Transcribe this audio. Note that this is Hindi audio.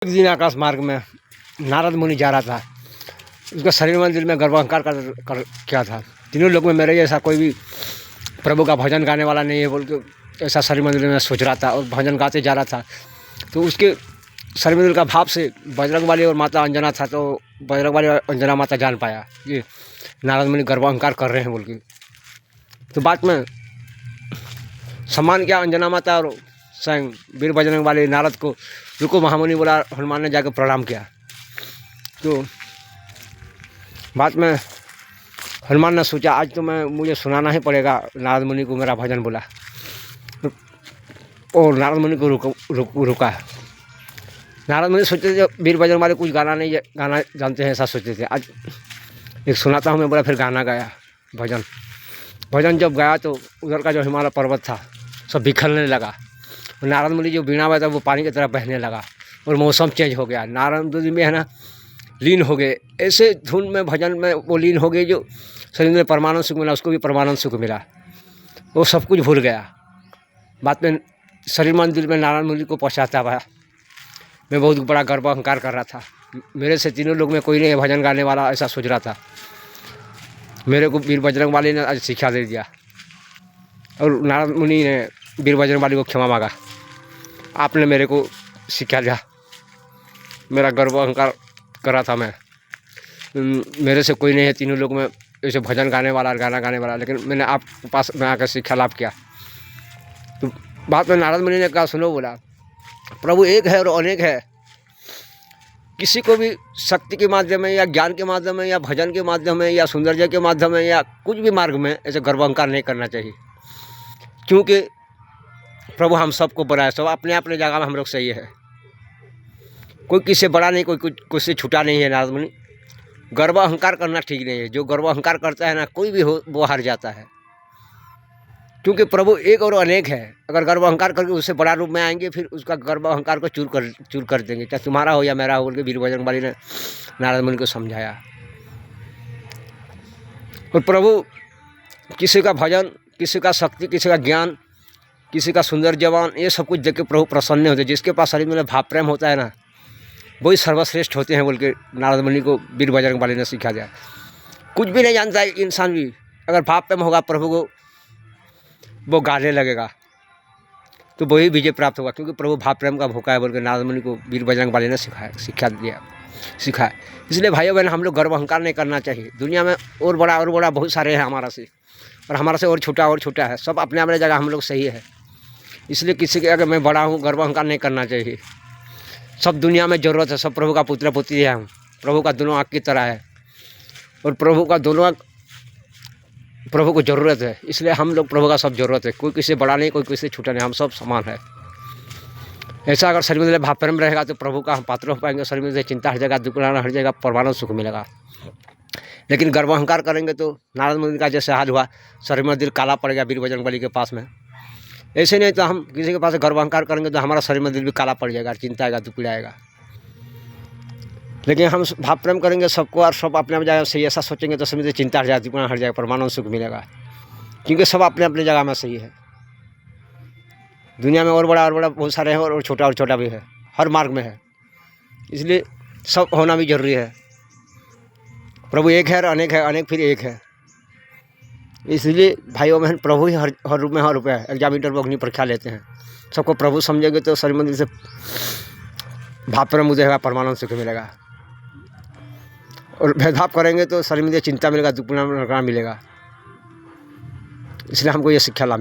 एक दिन आकाश मार्ग में नारद मुनि जा रहा था। उसका शरीर मंदिर में गर्भांकार कर किया था। तीनों लोग में मेरे जैसा कोई भी प्रभु का भजन गाने वाला नहीं है बोल के ऐसा शरीर मंदिर में सोच रहा था और भजन गाते जा रहा था। तो उसके शरीर मंदिर का भाव से बजरंगबली और माता अंजना था। तो बजरंगबली और अंजना माता जान पाया ये नारद मुनि गर्भांकार कर रहे हैं बोल के। तो बाद में सम्मान किया अंजना माता और स्वयं वीर बजरंगबली नारद को रुको महामुनि बोला। हनुमान ने जाकर प्रणाम किया। तो बाद में हनुमान ने सोचा आज तो मुझे सुनाना ही पड़ेगा नारद मुनि को मेरा भजन बोला। और नारद मुनि को रुका। नारद मुनि सोचते थे वीर बजरंगबली कुछ गाना जानते हैं ऐसा सोचते थे। आज एक सुनाता हूँ मैं बोला। फिर गाना गाया भजन जब गाया तो उधर का जो हिमालय पर्वत था सब बिखरने लगा। और नारद मुनि जो बीणा हुआ था वो पानी की तरह बहने लगा और मौसम चेंज हो गया। नारद मुनि में है ना लीन हो गए। ऐसे धुन में भजन में वो लीन हो गए जो शरीर में परमानंद सुख मिला उसको भी परमानंद सुख मिला। वो सब कुछ भूल गया। बाद में शरीर मंदिर में नारद मुनि को पहुँचाता हुआ मैं बहुत बड़ा गर्व अहंकार कर रहा था। मेरे से तीनों लोग में कोई नहीं है भजन गाने वाला ऐसा सोच रहा था। मेरे को वीर बजरंगबली ने आज शिक्षा दे दिया और नारद मुनि ने वीर बजरंगबली को क्षमा मांगा। आपने मेरे को शिक्षा दिया। मेरा गर्व अहंकार कर रहा था मैं। मेरे से कोई नहीं है तीनों लोग में ऐसे भजन गाने वाला गाना गाने वाला। लेकिन मैंने आपके पास में आकर शिक्षा लाभ किया। तो बाद में नारद मुनि ने कहा सुनो बोला प्रभु एक है और अनेक है। किसी को भी शक्ति के माध्यम में या ज्ञान के माध्यम में या भजन के माध्यम में या सौंदर्य के माध्यम में या कुछ भी मार्ग में ऐसे गर्व अहंकार नहीं करना चाहिए। क्योंकि प्रभु हम सबको बनाए सब अपने अपने जगह में हम लोग सही है। कोई किसी बड़ा नहीं कोई से छूटा नहीं है। नारद मुनि गर्व अहंकार करना ठीक नहीं है। जो गर्व अहंकार करता है ना कोई भी हो वो हार जाता है। क्योंकि प्रभु एक और अनेक है। अगर गर्व अहंकार करके उससे बड़ा रूप में आएंगे फिर उसका गर्व अहंकार को चूर कर देंगे। चाहे तुम्हारा हो या मेरा हो बोल के वीर बजरंगबली ने नारद मुनि को समझाया। और प्रभु किसी का भजन किसी का शक्ति किसी का ज्ञान किसी का सुंदर जवान ये सब कुछ देख के प्रभु प्रसन्न होते। जिसके पास शरीर में भाव प्रेम होता है ना वही सर्वश्रेष्ठ होते हैं बोल के नारद मुनि को वीर बजरंगबली ने सिखा दिया। कुछ भी नहीं जानता है इंसान भी अगर भाव प्रेम होगा प्रभु को वो गाने लगेगा तो वही विजय प्राप्त होगा। क्योंकि प्रभु भाव प्रेम का भूखा है बोल के नारद मुनि को वीर बजरंगबली ने सिखाया। इसलिए भाइयों बहन हम लोग गर्व अहंकार नहीं करना चाहिए। दुनिया में और बड़ा बहुत सारे हैं हमारा से और हमारा से और छोटा है। सब अपने अपने जगह हम लोग सही है। इसलिए किसी के अगर मैं बड़ा हूँ गर्व अहंकार नहीं करना चाहिए। सब दुनिया में ज़रूरत है। सब प्रभु का पुत्र पुत्री है। हम प्रभु का दोनों आँख की तरह है और प्रभु का दोनों आँख प्रभु को ज़रूरत है। इसलिए हम लोग प्रभु का सब ज़रूरत है। कोई किसी बड़ा नहीं कोई किसी छोटा नहीं हम सब समान है। ऐसा अगर शरीर में भाव प्रेम रहेगा तो प्रभु का हम पात्र हो पाएंगे। शरीर में चिंता हर जगह दुख हर जगह परमानंद सुख मिलेगा। लेकिन गर्व अहंकार करेंगे तो नारद मुनि का जैसे हाल हुआ शरीर में दिल काला पड़ गया वीर बजरंगबली के पास में। ऐसे नहीं तो हम किसी के पास गर्व अहंकार करेंगे तो हमारा शरीर में दिल भी काला पड़ जाएगा चिंता आएगा दुख पीड़ाएगा। लेकिन हम भाव प्रेम करेंगे सबको और सब अपने जगह से ऐसा सोचेंगे तो समझे चिंता हट जाती हर जाएगा परमानंद सुख मिलेगा। क्योंकि सब अपने अपने जगह में सही है। दुनिया में और बड़ा बहुत सारे हैं और छोटा भी है। हर मार्ग में है। इसलिए सब होना भी जरूरी है। प्रभु एक है और अनेक फिर एक है। इसलिए भाइयों बहन प्रभु ही हर रूप में हर रुपया है। एग्जाम इंटरव्यू अग्नि परीक्षा लेते हैं। सबको प्रभु समझेंगे तो शरीर मंदिर से भाव प्रेम उदय होगा परमानंद सुख मिलेगा। और भेदभाव करेंगे तो शरीर में चिंता मिलेगा दुख मिलेगा। इसलिए हमको ये शिक्षा लाभ